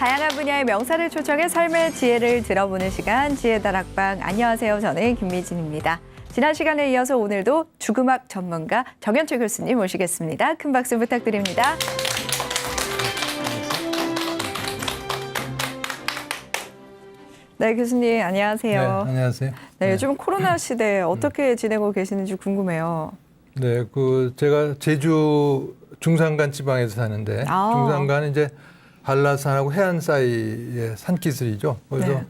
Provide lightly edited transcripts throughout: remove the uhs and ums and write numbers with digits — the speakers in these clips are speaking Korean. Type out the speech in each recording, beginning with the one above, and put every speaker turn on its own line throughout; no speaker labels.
다양한 분야의 명사를 초청해 삶의 지혜를 들어보는 시간 지혜다락방. 안녕하세요. 저는 김미진입니다. 지난 시간에 이어서 오늘도 죽음학 전문가 정현철 교수님 모시겠습니다. 큰 박수 부탁드립니다. 네, 교수님 안녕하세요.
네, 안녕하세요.
네, 요즘 코로나 시대에 어떻게 지내고 계시는지 궁금해요.
네, 제가 제주 중산간 지방에서 사는데 중산간은 이제 한라산하고 해안 사이의 산기슭이죠. 그래서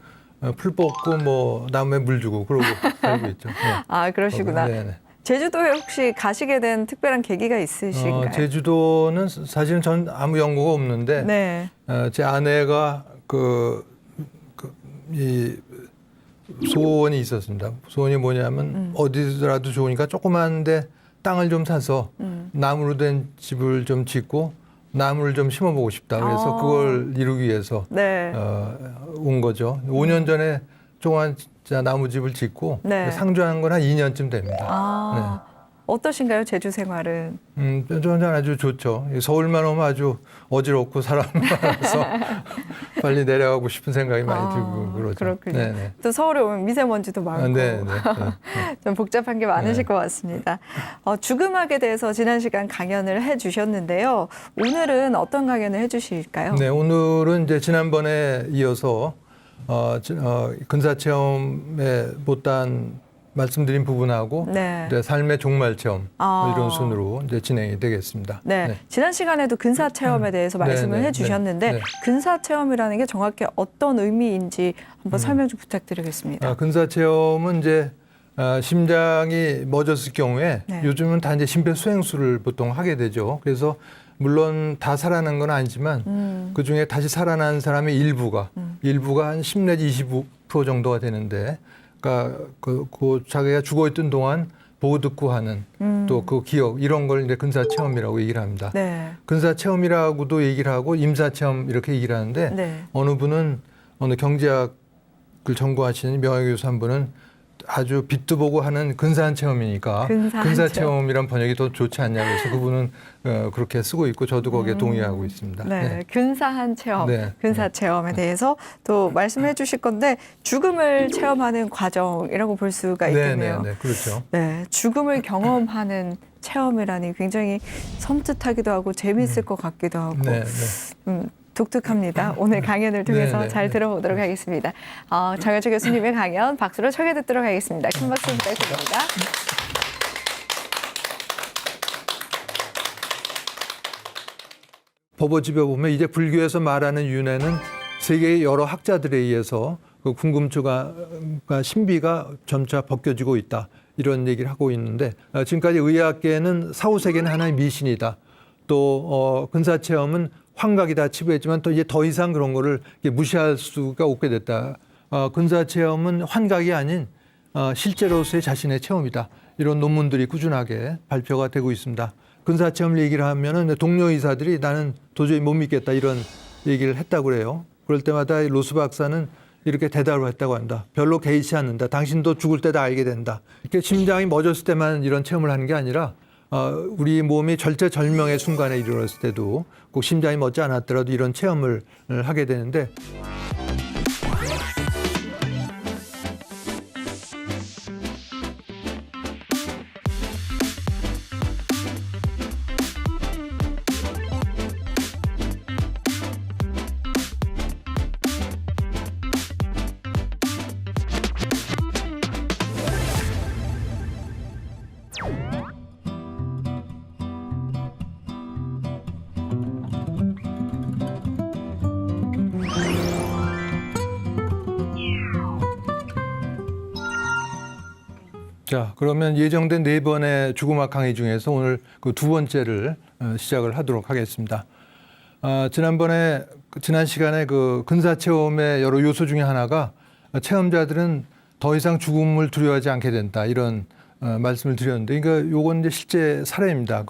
풀 뽑고 뭐 나무에 물 주고 그러고 살고 있죠. 네.
아, 그러시구나.
네네.
제주도에 혹시 가시게 된 특별한 계기가 있으신가요?
제주도는 사실은 전 아무 연고가 없는데
네.
제 아내가 이 소원이 있었습니다. 소원이 뭐냐면 어디서라도 좋으니까 조그만데 땅을 좀 사서 나무로 된 집을 좀 짓고 나무를 좀 심어보고 싶다. 그래서 그걸 이루기 위해서
네.
온 거죠. 5년 전에 조그만 나무집을 짓고 상주한 건 한 2년쯤 됩니다.
어떠신가요, 제주 생활은?
저는 아주 좋죠. 서울만 오면 아주 어지럽고 사람 많아서 빨리 내려가고 싶은 생각이 많이 들고 그러죠.
그렇군요.
네네.
또 서울에 오면 미세먼지도 많고
네네.
좀 복잡한 게 많으실 것 같습니다. 죽음학에 대해서 지난 시간 강연을 해주셨는데요. 오늘은 어떤 강연을 해주실까요?
네, 오늘은 이제 지난번에 이어서 근사체험에 못다한 말씀드린 부분하고 삶의 종말 체험 이런 순으로 이제 진행이 되겠습니다.
네. 지난 시간에도 근사 체험에 대해서 말씀을 해주셨는데 근사 체험이라는 게 정확히 어떤 의미인지 한번 설명 좀 부탁드리겠습니다.
근사 체험은 이제 심장이 멎었을 경우에 요즘은 다 이제 심폐소생술을 보통 하게 되죠. 그래서 물론 다 살아난 건 아니지만 그 중에 다시 살아난 사람의 일부가 한 10 내지 25% 정도가 되는데. 그러니까 자기가 죽어 있던 동안 보고 듣고 하는 또 그 기억 이런 걸 이제 근사 체험이라고 얘기를 합니다. 근사 체험이라고도 얘기를 하고 임사 체험 이렇게 얘기를 하는데 어느 경제학을 전공하시는 명예교수 한 분은 아주 빛도 보고 하는 근사한 체험이니까 근사 체험이란 번역이 더 좋지 않냐 그래서 그분은 그렇게 쓰고 있고 저도 거기에 동의하고 있습니다.
근사한 체험, 근사 체험에 대해서 또 말씀해 주실 건데 죽음을 체험하는 과정이라고 볼 수가 있겠네요.
네, 그렇죠.
네, 죽음을 경험하는 체험이라니 굉장히 섬뜩하기도 하고 재미있을 것 같기도 하고 독특합니다. 오늘 강연을 통해서 잘 들어보도록 하겠습니다. 정현철 교수님의 강연 박수로 청해 듣도록 하겠습니다. 큰 박수 부탁드립니다.
법어집에 보면 이제 불교에서 말하는 윤회는 세계의 여러 학자들에 의해서 그 궁금증과 신비가 점차 벗겨지고 있다. 이런 얘기를 하고 있는데 지금까지 의학계는 사후세계는 하나의 미신이다. 또 근사체험은 환각이다 치부했지만 또 이제 더 이상 그런 거를 무시할 수가 없게 됐다. 근사체험은 환각이 아닌 실제로서의 자신의 체험이다. 이런 논문들이 꾸준하게 발표가 되고 있습니다. 근사체험 얘기를 하면은 동료 의사들이 나는 도저히 못 믿겠다 이런 얘기를 했다고 그래요. 그럴 때마다 로스 박사는 이렇게 대답을 했다고 한다. 별로 개의치 않는다. 당신도 죽을 때 다 알게 된다. 이렇게 심장이 멎었을 때만 이런 체험을 하는 게 아니라 우리 몸이 절체절명의 순간에 이르렀을 때도 꼭 심장이 멎지 않았더라도 이런 체험을 하게 되는데 자, 그러면 예정된 4번의 죽음학 강의 중에서 오늘 그 2번째를 시작을 하도록 하겠습니다. 지난 시간에 그 근사체험의 여러 요소 중에 하나가 체험자들은 더 이상 죽음을 두려워하지 않게 된다. 이런 말씀을 드렸는데, 그러니까 요건 이제 실제 사례입니다.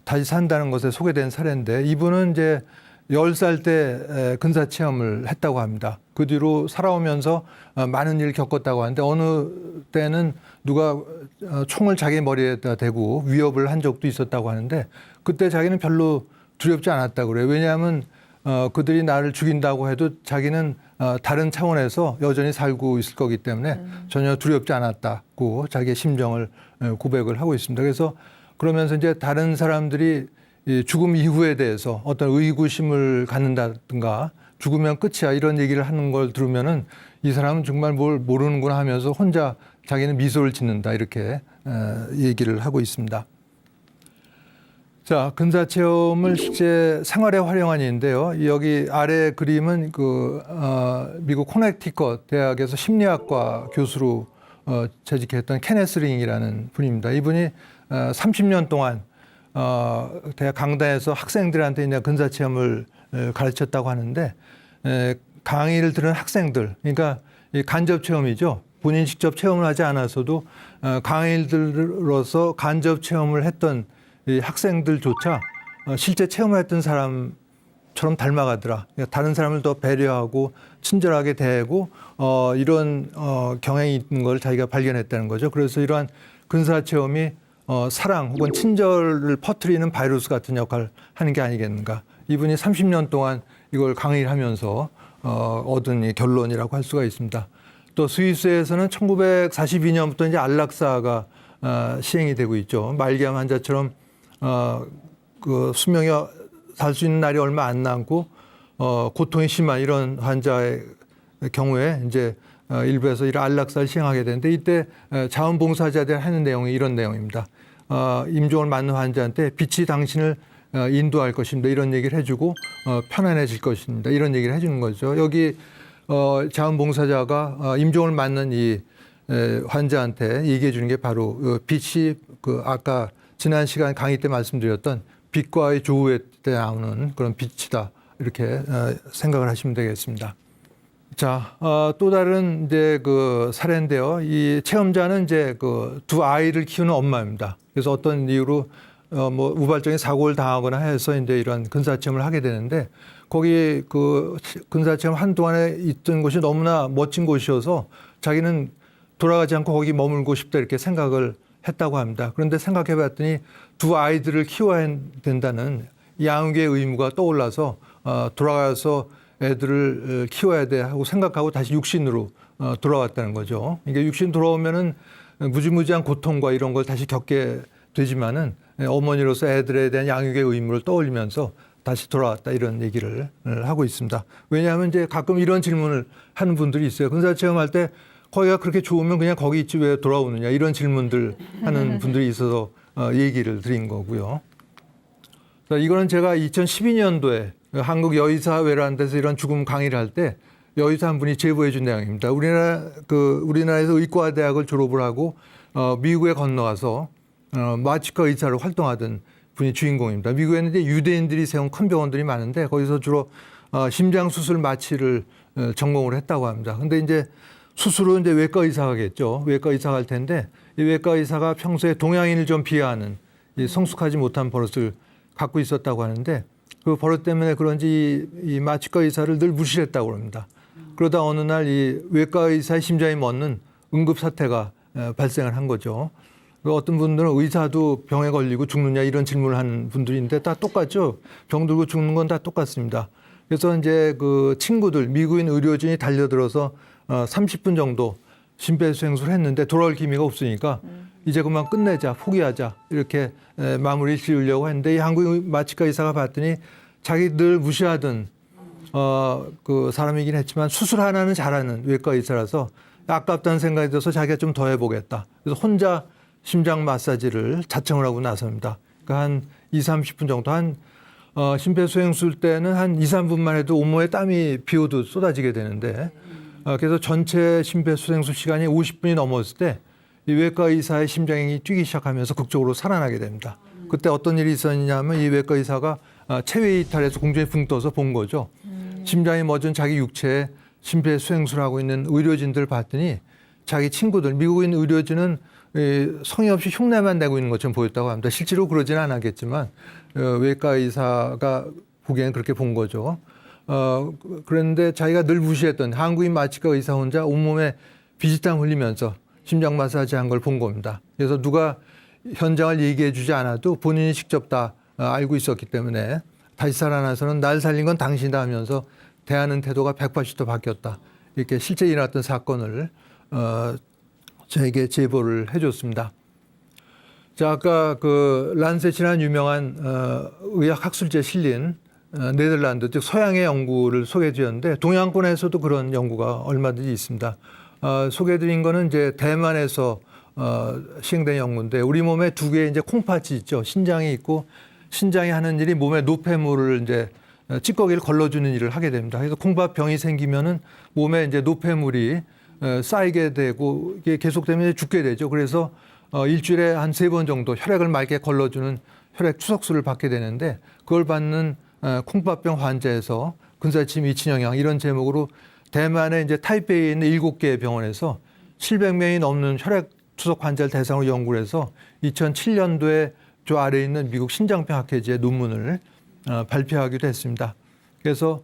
다시 산다는 것에 소개된 사례인데, 이분은 이제 10살 때 근사 체험을 했다고 합니다. 그 뒤로 살아오면서 많은 일을 겪었다고 하는데 어느 때는 누가 총을 자기 머리에다 대고 위협을 한 적도 있었다고 하는데 그때 자기는 별로 두렵지 않았다고 그래요. 왜냐하면 그들이 나를 죽인다고 해도 자기는 다른 차원에서 여전히 살고 있을 거기 때문에 전혀 두렵지 않았다고 자기의 심정을 고백을 하고 있습니다. 그래서 그러면서 이제 다른 사람들이 이 죽음 이후에 대해서 어떤 의구심을 갖는다든가 죽으면 끝이야 이런 얘기를 하는 걸 들으면은 이 사람은 정말 뭘 모르는구나 하면서 혼자 자기는 미소를 짓는다 이렇게 얘기를 하고 있습니다. 자, 근사체험을 실제 생활에 활용한 예인데요. 여기 아래 그림은 미국 코네티컷 대학에서 심리학과 교수로 재직했던 케네스 링이라는 분입니다. 이분이 30년 동안 대학 강단에서 학생들한테 이제 근사체험을 가르쳤다고 하는데 강의를 들은 학생들, 그러니까 간접 체험이죠. 본인 직접 체험을 하지 않아서도 강의를 들어서 간접 체험을 했던 이 학생들조차 실제 체험을 했던 사람처럼 닮아가더라. 그러니까 다른 사람을 더 배려하고 친절하게 대하고 이런 경향이 있는 걸 자기가 발견했다는 거죠. 그래서 이러한 근사체험이 사랑 혹은 친절을 퍼뜨리는 바이러스 같은 역할을 하는 게 아니겠는가. 이분이 30년 동안 이걸 강의를 하면서 얻은 결론이라고 할 수가 있습니다. 또 스위스에서는 1942년부터 이제 안락사가 시행이 되고 있죠. 말기암 환자처럼 그 수명이 살 수 있는 날이 얼마 안 남고 고통이 심한 이런 환자의 경우에 이제 일부에서 이런 안락사를 시행하게 되는데 이때 자원봉사자들이 하는 내용이 이런 내용입니다. 임종을 맞는 환자한테 빛이 당신을 인도할 것입니다. 이런 얘기를 해주고 편안해질 것입니다. 이런 얘기를 해주는 거죠. 여기 자원봉사자가 임종을 맞는 이 환자한테 얘기해 주는 게 바로 빛이 아까 지난 시간 강의 때 말씀드렸던 빛과의 조우에 때 나오는 그런 빛이다. 이렇게 생각을 하시면 되겠습니다. 자, 또 다른 이제 그 사례인데요. 이 체험자는 이제 그 두 아이를 키우는 엄마입니다. 그래서 어떤 이유로 뭐 우발적인 사고를 당하거나 해서 이제 이런 근사체험을 하게 되는데 거기 그 근사체험 한동안에 있던 곳이 너무나 멋진 곳이어서 자기는 돌아가지 않고 거기 머물고 싶다 이렇게 생각을 했다고 합니다. 그런데 생각해 봤더니 두 아이들을 키워야 된다는 양육의 의무가 떠올라서 돌아가서 애들을 키워야 돼 하고 생각하고 다시 육신으로 돌아왔다는 거죠. 이게 육신 돌아오면은 무지무지한 고통과 이런 걸 다시 겪게 되지만은 어머니로서 애들에 대한 양육의 의무를 떠올리면서 다시 돌아왔다 이런 얘기를 하고 있습니다. 왜냐하면 이제 가끔 이런 질문을 하는 분들이 있어요. 근사체험할 때 거기가 그렇게 좋으면 그냥 거기 있지 왜 돌아오느냐 이런 질문들 하는 분들이 있어서 얘기를 드린 거고요. 자, 이거는 제가 2012년도에 한국 여의사회라는 데서 이런 죽음 강의를 할 때 여의사 한 분이 제보해 준 내용입니다. 우리나라에서 의과대학을 졸업을 하고 미국에 건너가서 마취과 의사로 활동하던 분이 주인공입니다. 미국에는 이제 유대인들이 세운 큰 병원들이 많은데 거기서 주로 심장 수술 마취를 전공을 했다고 합니다. 근데 이제 수술은 이제 외과 의사가겠죠. 외과 의사가 할 텐데 이 외과 의사가 평소에 동양인을 좀 비하하는 이 성숙하지 못한 버릇을 갖고 있었다고 하는데 그 버릇 때문에 그런지 이 마취과 의사를 늘 무시했다고 합니다. 그러다 어느 날 이 외과 의사의 심장이 멎는 응급 사태가 발생을 한 거죠. 어떤 분들은 의사도 병에 걸리고 죽느냐 이런 질문을 하는 분들인데 다 똑같죠. 병 들고 죽는 건 다 똑같습니다. 그래서 이제 그 친구들, 미국인 의료진이 달려들어서 30분 정도 심폐소생술을 했는데 돌아올 기미가 없으니까 이제 그만 끝내자, 포기하자 이렇게 마무리를 지으려고 했는데 이 한국 마취과 의사가 봤더니 자기 늘 무시하던 그 사람이긴 했지만 수술 하나는 잘하는 외과 의사라서 아깝다는 생각이 들어서 자기가 좀 더 해보겠다. 그래서 혼자 심장 마사지를 자청을 하고 나섭니다. 그러니까 한 20-30분 정도 심폐소생술 때는 한 2-3분만 해도 온몸에 땀이 비 오듯 쏟아지게 되는데 그래서 전체 심폐소생술 시간이 50분이 넘었을 때 이 외과 의사의 심장이 뛰기 시작하면서 극적으로 살아나게 됩니다. 그때 어떤 일이 있었냐면 이 외과 의사가 체외 이탈해서 공중에 붕 떠서 본 거죠. 심장이 멎은 자기 육체에 심폐소생술하고 있는 의료진들 봤더니 자기 친구들, 미국인 의료진은 성의 없이 흉내만 내고 있는 것처럼 보였다고 합니다. 실제로 그러지는 않았겠지만 외과 의사가 보기에는 그렇게 본 거죠. 그런데 자기가 늘 무시했던 한국인 마취과 의사 혼자 온몸에 비지땀 흘리면서 심장 마사지 한 걸 본 겁니다. 그래서 누가 현장을 얘기해 주지 않아도 본인이 직접 다 알고 있었기 때문에 다시 살아나서는 날 살린 건 당신이다 하면서 대하는 태도가 180도 바뀌었다. 이렇게 실제 일어났던 사건을 저에게 제보를 해줬습니다. 자, 아까 그 란셋이라는 유명한 의학 학술지에 실린 네덜란드, 즉 서양의 연구를 소개해드렸는데 동양권에서도 그런 연구가 얼마든지 있습니다. 소개해드린 거는 이제 대만에서 시행된 연구인데 우리 몸에 두 개의 이제 콩팥이 있죠. 신장이 있고 신장이 하는 일이 몸에 노폐물을 이제 찌꺼기를 걸러주는 일을 하게 됩니다. 그래서 콩팥병이 생기면은 몸에 이제 노폐물이 쌓이게 되고 이게 계속되면 이제 죽게 되죠. 그래서 일주일에 한 3번 정도 혈액을 맑게 걸러주는 혈액 추석수를 받게 되는데 그걸 받는 콩팥병 환자에서 근사침 이친영양 이런 제목으로 대만의 이제 타이베이에 있는 7개의 병원에서 700명이 넘는 혈액 추석 환자를 대상으로 연구를 해서 2007년도에 저 아래에 있는 미국 신장병 학회지에 논문을 발표하기도 했습니다. 그래서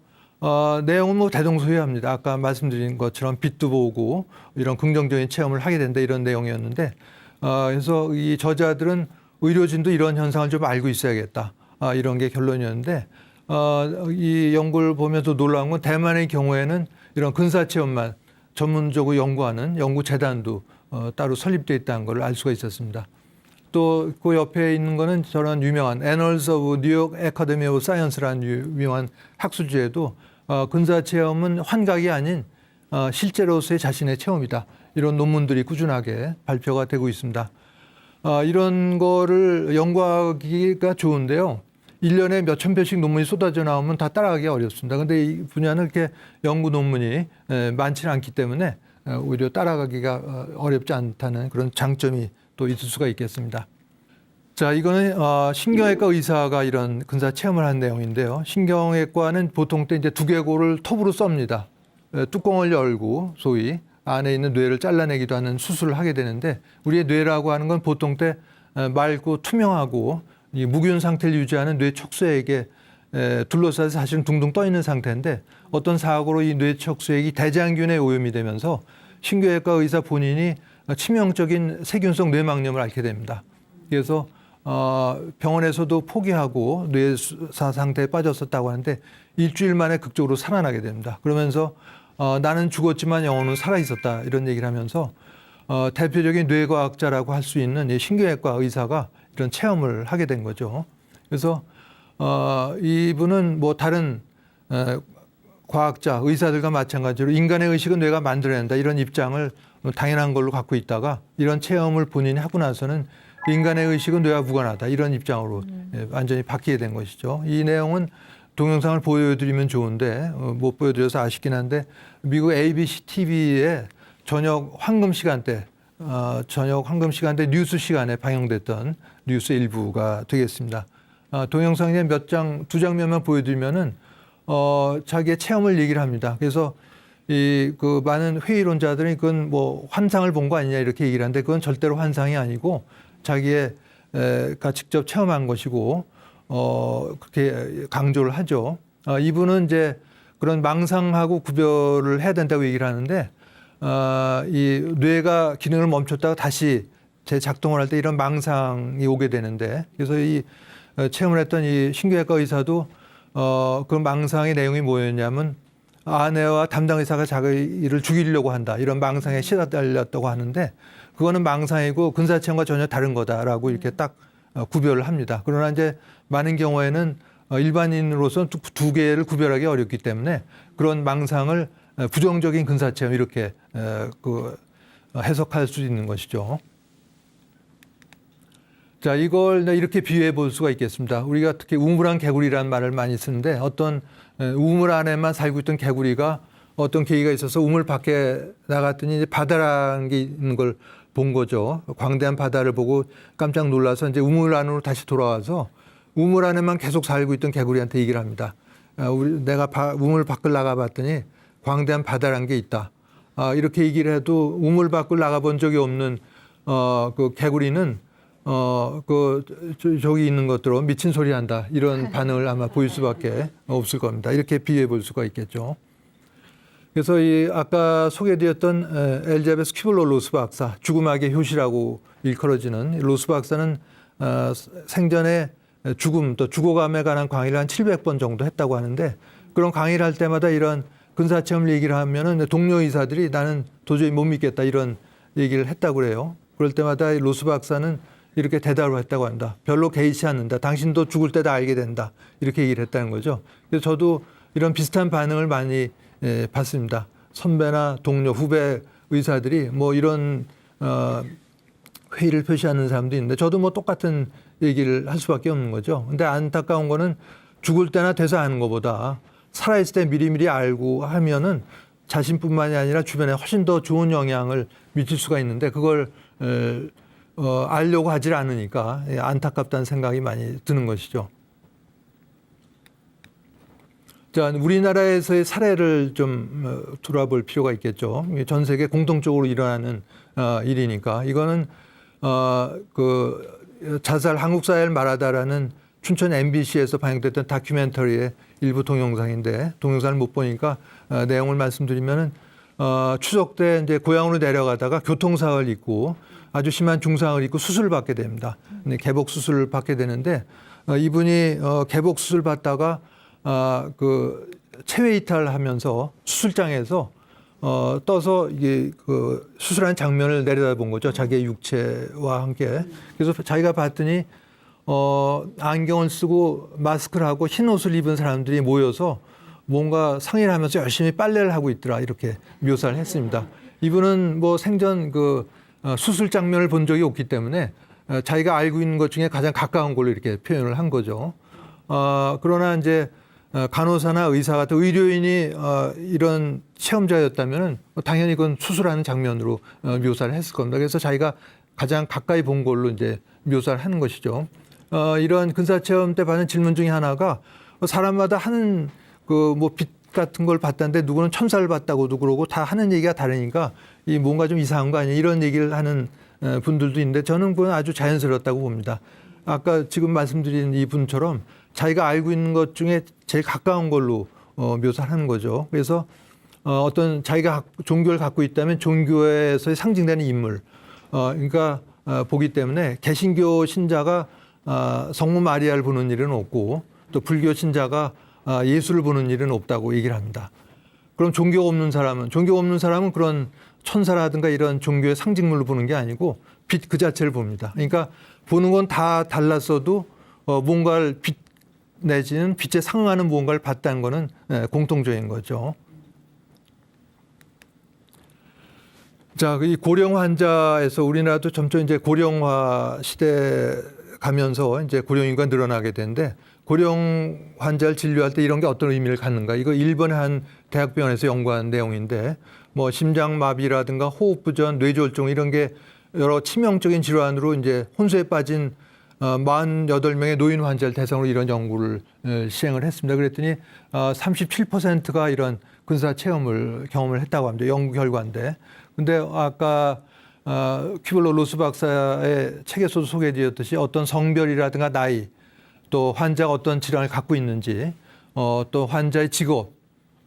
내용은 뭐 대동소이합니다. 아까 말씀드린 것처럼 빛도 보고 이런 긍정적인 체험을 하게 된다 이런 내용이었는데 그래서 이 저자들은 의료진도 이런 현상을 좀 알고 있어야겠다 이런 게 결론이었는데 이 연구를 보면서 놀라운 건 대만의 경우에는 이런 근사체험만 전문적으로 연구하는 연구재단도 따로 설립되어 있다는 걸 알 수가 있었습니다. 또 그 옆에 있는 거는 저런 유명한 Annals of New York Academy of Science라는 유명한 학술지에도 근사체험은 환각이 아닌 실제로서의 자신의 체험이다. 이런 논문들이 꾸준하게 발표가 되고 있습니다. 이런 거를 연구하기가 좋은데요. 1년에 몇천 편씩 논문이 쏟아져 나오면 다 따라가기 어렵습니다. 그런데 이 분야는 이렇게 연구 논문이 많지는 않기 때문에 오히려 따라가기가 어렵지 않다는 그런 장점이 또 있을 수가 있겠습니다. 자, 이거는 신경외과 의사가 이런 근사 체험을 한 내용인데요. 신경외과는 보통 때 이제 두개골을 톱으로 썹니다. 뚜껑을 열고 소위 안에 있는 뇌를 잘라내기도 하는 수술을 하게 되는데 우리의 뇌라고 하는 건 보통 때 맑고 투명하고 이 무균 상태를 유지하는 뇌 척수액에 둘러싸서 사실은 둥둥 떠 있는 상태인데 어떤 사고로 이 뇌 척수액이 대장균에 오염이 되면서 신경외과 의사 본인이 치명적인 세균성 뇌막염을 앓게 됩니다. 그래서 병원에서도 포기하고 뇌사 상태에 빠졌었다고 하는데 일주일 만에 극적으로 살아나게 됩니다. 그러면서 나는 죽었지만 영혼은 살아있었다 이런 얘기를 하면서 대표적인 뇌과학자라고 할 수 있는 신경외과 의사가 이런 체험을 하게 된 거죠. 그래서 이분은 뭐 다른 과학자, 의사들과 마찬가지로 인간의 의식은 뇌가 만들어낸다 이런 입장을 당연한 걸로 갖고 있다가 이런 체험을 본인이 하고 나서는 인간의 의식은 뇌와 무관하다 이런 입장으로 완전히 바뀌게 된 것이죠. 이 내용은 동영상을 보여드리면 좋은데 못 보여드려서 아쉽긴 한데 미국 ABC TV에 저녁 황금 시간대 뉴스 시간에 방영됐던 뉴스 일부가 되겠습니다. 동영상에 두 장면만 보여드리면은 자기의 체험을 얘기를 합니다. 그래서 그 많은 회의론자들은 그건 뭐 환상을 본 거 아니냐 이렇게 얘기를 하는데 그건 절대로 환상이 아니고 자기가 직접 체험한 것이고 그렇게 강조를 하죠. 이분은 이제 그런 망상하고 구별을 해야 된다고 얘기를 하는데 이 뇌가 기능을 멈췄다가 다시 재작동을 할 때 이런 망상이 오게 되는데 그래서 이 체험을 했던 이 신경외과 의사도 그 망상의 내용이 뭐였냐면 아내와 담당 의사가 자기를 죽이려고 한다 이런 망상에 시달렸다고 하는데 그거는 망상이고 근사체험과 전혀 다른 거다라고 이렇게 딱 구별을 합니다. 그러나 이제 많은 경우에는 일반인으로서는 두 개를 구별하기 어렵기 때문에 그런 망상을 부정적인 근사체험 이렇게 해석할 수 있는 것이죠. 자, 이걸 이렇게 비유해 볼 수가 있겠습니다. 우리가 특히 우물안 개구리라는 말을 많이 쓰는데 어떤 우물 안에만 살고 있던 개구리가 어떤 계기가 있어서 우물 밖에 나갔더니 이제 바다라는 게 있는 걸 본 거죠. 광대한 바다를 보고 깜짝 놀라서 이제 우물 안으로 다시 돌아와서 우물 안에만 계속 살고 있던 개구리한테 얘기를 합니다. 내가 우물 밖을 나가봤더니 광대한 바다라는 게 있다. 이렇게 얘기를 해도 우물 밖을 나가본 적이 없는 그 개구리는 저기 있는 것들로 미친 소리 한다. 이런 반응을 아마 보일 수밖에 없을 겁니다. 이렇게 비유해 볼 수가 있겠죠. 그래서 아까 소개드렸던 엘자베스 퀴블러 로스 박사, 죽음학의 효시라고 일컬어지는 로스 박사는 생전에 죽음 또 죽어감에 관한 강의를 한 700번 정도 했다고 하는데 그런 강의를 할 때마다 이런 근사체험 얘기를 하면은 동료 의사들이 나는 도저히 못 믿겠다 이런 얘기를 했다고 그래요. 그럴 때마다 로스 박사는 이렇게 대답을 했다고 한다. 별로 개의치 않는다. 당신도 죽을 때 다 알게 된다. 이렇게 얘기를 했다는 거죠. 그래서 저도 이런 비슷한 반응을 많이 봤습니다. 선배나 동료, 후배 의사들이 뭐 이런 회의를 표시하는 사람도 있는데 저도 뭐 똑같은 얘기를 할 수밖에 없는 거죠. 근데 안타까운 거는 죽을 때나 돼서 아는 것보다 살아있을 때 미리미리 알고 하면은 자신뿐만이 아니라 주변에 훨씬 더 좋은 영향을 미칠 수가 있는데 그걸 알려고 하질 않으니까 안타깝다는 생각이 많이 드는 것이죠. 자, 우리나라에서의 사례를 좀 돌아볼 필요가 있겠죠. 전 세계 공통적으로 일어나는 일이니까 이거는 그 자살 한국 사회를 말하다라는 춘천 MBC에서 방영됐던 다큐멘터리의 일부 동영상인데 동영상을 못 보니까 내용을 말씀드리면은 추석 때 이제 고향으로 내려가다가 교통사고를 입고 아주 심한 중상을 입고 수술을 받게 됩니다. 개복 수술을 받게 되는데 이분이 개복 수술 받다가 그 체외 이탈하면서 수술장에서 떠서 이게 그 수술한 장면을 내려다본 거죠. 자기의 육체와 함께. 그래서 자기가 봤더니 안경을 쓰고 마스크를 하고 흰 옷을 입은 사람들이 모여서 뭔가 상의를 하면서 열심히 빨래를 하고 있더라 이렇게 묘사를 했습니다. 이분은 뭐 생전 그 수술 장면을 본 적이 없기 때문에 자기가 알고 있는 것 중에 가장 가까운 걸로 이렇게 표현을 한 거죠. 그러나 이제 간호사나 의사 같은 의료인이 이런 체험자였다면 당연히 그건 수술하는 장면으로 묘사를 했을 겁니다. 그래서 자기가 가장 가까이 본 걸로 이제 묘사를 하는 것이죠. 이런 근사체험 때 받는 질문 중에 하나가 사람마다 하는 그 뭐 빛 같은 걸 봤다는데 누구는 천사를 봤다고도 그러고 다 하는 얘기가 다르니까 이 뭔가 좀 이상한 거 아니야 이런 얘기를 하는 분들도 있는데 저는 그건 아주 자연스럽다고 봅니다. 아까 지금 말씀드린 이 분처럼 자기가 알고 있는 것 중에 제일 가까운 걸로 묘사하는 거죠. 그래서 어떤 자기가 종교를 갖고 있다면 종교에서의 상징되는 인물, 그러니까 보기 때문에 개신교 신자가 성모 마리아를 보는 일은 없고 또 불교 신자가 예수를 보는 일은 없다고 얘기를 합니다. 그럼 종교가 없는 사람은 그런 천사라든가 이런 종교의 상징물로 보는 게 아니고 빛 그 자체를 봅니다. 그러니까 보는 건 다 달랐어도 뭔가를 빛 내지는 빛에 상응하는 무언가를 봤다는 거는 공통적인 거죠. 자, 이 고령 환자에서 우리나라도 점점 이제 고령화 시대 가면서 이제 고령 인구가 늘어나게 되는데 고령 환자를 진료할 때 이런 게 어떤 의미를 갖는가? 이거 일본의 한 대학병원에서 연구한 내용인데 뭐 심장마비라든가 호흡부전, 뇌졸중 이런 게 여러 치명적인 질환으로 이제 혼수에 빠진 48명의 노인 환자를 대상으로 이런 연구를 시행을 했습니다. 그랬더니 37%가 이런 근사 체험을 경험을 했다고 합니다. 연구 결과인데. 근데 아까 퀴블로 로스 박사의 책에서도 소개되었듯이 어떤 성별이라든가 나이 또 환자가 어떤 질환을 갖고 있는지 또 환자의 직업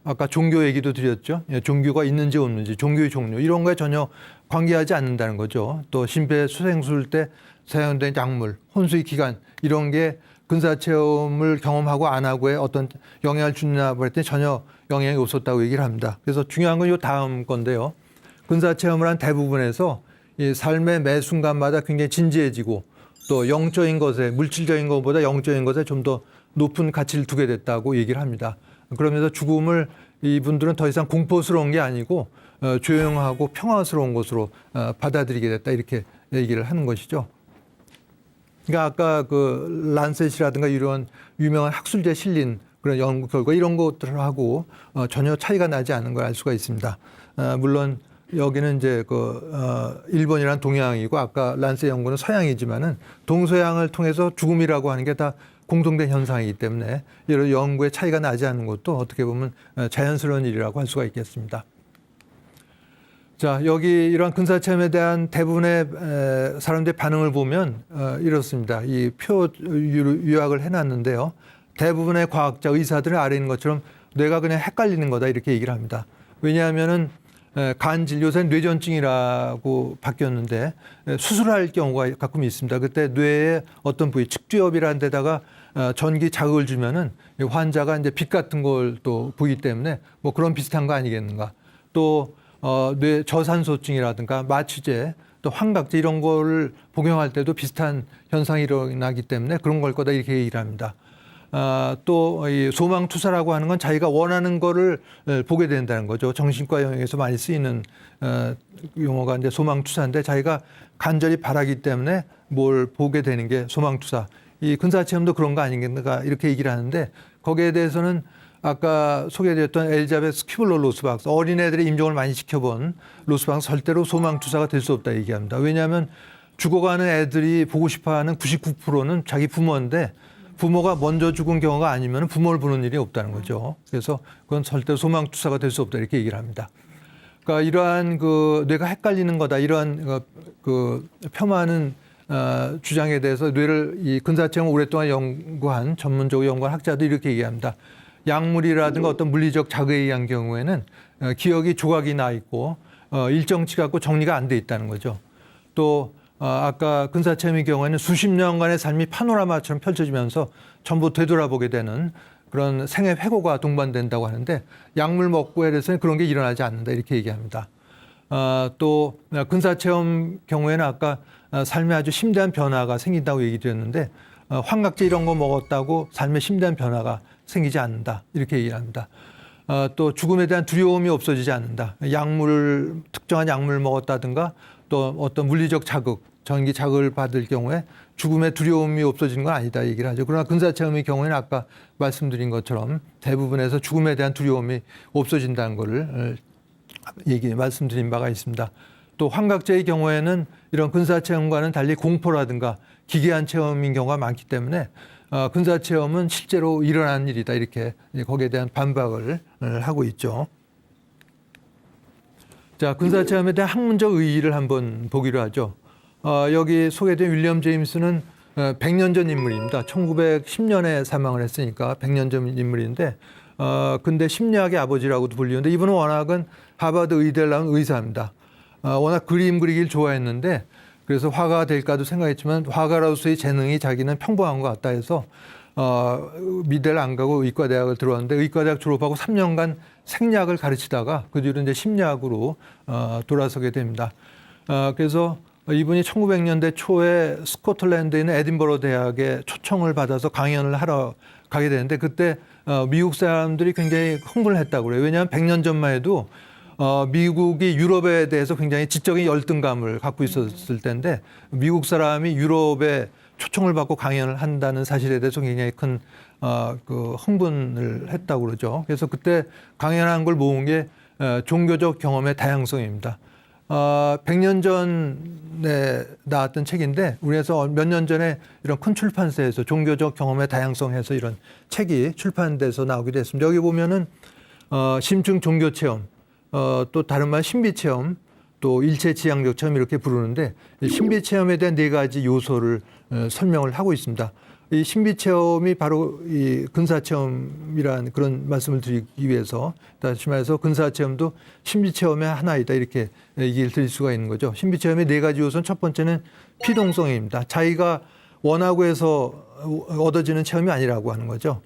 아까 종교 얘기도 드렸죠. 종교가 있는지 없는지 종교의 종류 이런 거에 전혀 관계하지 않는다는 거죠. 또 심폐소생술 때 사용된 약물, 혼수의 기간 이런 게 근사체험을 경험하고 안 하고에 어떤 영향을 주느냐 그랬더니 전혀 영향이 없었다고 얘기를 합니다. 그래서 중요한 건 이 다음 건데요. 근사체험을 한 대부분에서 이 삶의 매 순간마다 굉장히 진지해지고 또 영적인 것에 물질적인 것보다 영적인 것에 좀 더 높은 가치를 두게 됐다고 얘기를 합니다. 그러면서 죽음을 이분들은 더 이상 공포스러운 게 아니고 조용하고 평화스러운 것으로 받아들이게 됐다 이렇게 얘기를 하는 것이죠. 그러니까 아까 그 란셋이라든가 이런 유명한 학술지에 실린 그런 연구 결과 이런 것들하고 전혀 차이가 나지 않는 걸 알 수가 있습니다. 물론 여기는 이제 일본이란 동양이고 아까 란셋 연구는 서양이지만은 동서양을 통해서 죽음이라고 하는 게 다 공통된 현상이기 때문에 이런 연구의 차이가 나지 않는 것도 어떻게 보면 자연스러운 일이라고 할 수가 있겠습니다. 자, 여기 이러한 근사체험에 대한 대부분의 사람들의 반응을 보면 이렇습니다. 이 표 요약을 해놨는데요. 대부분의 과학자, 의사들은 아래 있는 것처럼 뇌가 그냥 헷갈리는 거다 이렇게 얘기를 합니다. 왜냐하면은 간질, 요새는 뇌전증이라고 바뀌었는데 수술할 경우가 가끔 있습니다. 그때 뇌의 어떤 부위, 측두엽이라는 데다가 전기 자극을 주면은 환자가 이제 빛 같은 걸 또 보기 때문에 뭐 그런 비슷한 거 아니겠는가. 또 뇌 저산소증이라든가 마취제, 또 환각제 이런 거를 복용할 때도 비슷한 현상이 일어나기 때문에 그런 걸 거다 이렇게 얘기를 합니다. 또 이 소망투사라고 하는 건 자기가 원하는 거를 보게 된다는 거죠. 정신과 영역에서 많이 쓰이는 용어가 이제 소망투사인데 자기가 간절히 바라기 때문에 뭘 보게 되는 게 소망투사. 이 근사체험도 그런 거 아니겠는가 이렇게 얘기를 하는데 거기에 대해서는 아까 소개드렸던 엘리자베스 큐블러 로스박스, 어린애들의 임종을 많이 지켜본 로스박스 절대로 소망투사가 될 수 없다 얘기합니다. 왜냐하면 죽어가는 애들이 보고 싶어하는 99%는 자기 부모인데 부모가 먼저 죽은 경우가 아니면 부모를 보는 일이 없다는 거죠. 그래서 그건 절대로 소망투사가 될 수 없다 이렇게 얘기를 합니다. 그러니까 이러한 그 뇌가 헷갈리는 거다 이러한 그 폄하하는 주장에 대해서 뇌를 이 근사체험을 오랫동안 연구한 전문적으로 연구한 학자도 이렇게 얘기합니다. 약물이라든가 어떤 물리적 자극에 의한 경우에는 기억이 조각이 나 있고 일정치 갖고 정리가 안 돼 있다는 거죠. 또 아까 근사체험의 경우에는 수십 년간의 삶이 파노라마처럼 펼쳐지면서 전부 되돌아보게 되는 그런 생애 회고가 동반된다고 하는데 약물 먹고 해서는 그런 게 일어나지 않는다 이렇게 얘기합니다. 또 근사체험 경우에는 아까 삶에 아주 심대한 변화가 생긴다고 얘기 드렸는데 환각제 이런 거 먹었다고 삶에 심대한 변화가 생기지 않는다 이렇게 얘기를 합니다. 또 죽음에 대한 두려움이 없어지지 않는다. 특정한 약물을 먹었다든가 또 어떤 물리적 자극, 전기 자극을 받을 경우에 죽음의 두려움이 없어지는 건 아니다 얘기를 하죠. 그러나 근사체험의 경우에는 아까 말씀드린 것처럼 대부분에서 죽음에 대한 두려움이 없어진다는 것을 말씀드린 바가 있습니다. 또 환각제의 경우에는 이런 근사체험과는 달리 공포라든가 기괴한 체험인 경우가 많기 때문에 근사체험은 실제로 일어나는 일이다 이렇게 거기에 대한 반박을 하고 있죠. 자, 근사체험에 대한 학문적 의의를 한번 보기로 하죠. 여기 소개된 윌리엄 제임스는 100년 전 인물입니다. 1910년에 사망을 했으니까 100년 전 인물인데 근대 심리학의 아버지라고도 불리는데 이분은 워낙은 하버드 의대를 나온 의사입니다. 워낙 그림 그리기를 좋아했는데 그래서 화가가 될까도 생각했지만 화가로서의 재능이 자기는 평범한 것 같다 해서 미대를 안 가고 의과대학을 들어왔는데 의과대학 졸업하고 3년간 생리학을 가르치다가 그 뒤로 이제 심리학으로 돌아서게 됩니다. 그래서 이분이 1900년대 초에 스코틀랜드에 있는 에딘버러 대학에 초청을 받아서 강연을 하러 가게 되는데 그때 미국 사람들이 굉장히 흥분을 했다고 그래요. 왜냐하면 100년 전만 해도 미국이 유럽에 대해서 굉장히 지적인 열등감을 갖고 있었을 때인데 미국 사람이 유럽에 초청을 받고 강연을 한다는 사실에 대해서 굉장히 큰 그 흥분을 했다고 그러죠. 그래서 그때 강연한 걸 모은 게 종교적 경험의 다양성입니다. 100년 전에 나왔던 책인데 우리에서 몇 년 전에 이런 큰 출판사에서 종교적 경험의 다양성에서 이런 책이 출판돼서 나오기도 했습니다. 여기 보면은 심층 종교 체험, 또 다른 말 신비 체험, 또 일체 지향적 체험 이렇게 부르는데 신비 체험에 대한 4가지 요소를 설명을 하고 있습니다. 이 신비 체험이 바로 이 근사 체험이라는 그런 말씀을 드리기 위해서 다시 말해서 근사 체험도 신비 체험의 하나이다 이렇게 얘기를 드릴 수가 있는 거죠. 신비 체험의 4가지 요소는 첫 번째는 피동성입니다. 자기가 원하고 해서 얻어지는 체험이 아니라고 하는 거죠.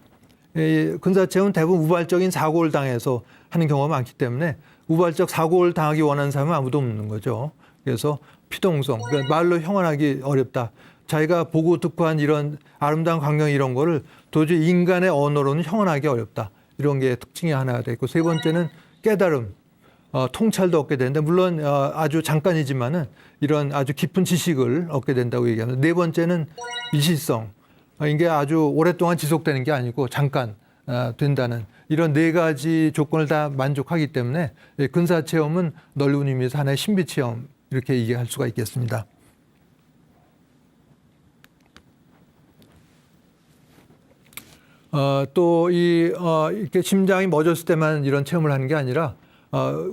이 근사 체험은 대부분 우발적인 사고를 당해서 하는 경우가 많기 때문에 우발적 사고를 당하기 원하는 사람은 아무도 없는 거죠. 그래서 피동성, 그러니까 말로 형언하기 어렵다. 자기가 보고 듣고 한 이런 아름다운 광경 이런 거를 도저히 인간의 언어로는 형언하기 어렵다. 이런 게 특징이 하나가 되고 세 번째는 깨달음, 통찰도 얻게 되는데 물론 아주 잠깐이지만은 이런 아주 깊은 지식을 얻게 된다고 얘기합니다. 네 번째는 일시성, 이게 아주 오랫동안 지속되는 게 아니고 잠깐 된다는 이런 4가지 조건을 다 만족하기 때문에 근사 체험은 넓은 의미에서 하나의 신비 체험 이렇게 얘기할 수가 있겠습니다. 또 이렇게 심장이 멎었을 때만 이런 체험을 하는 게 아니라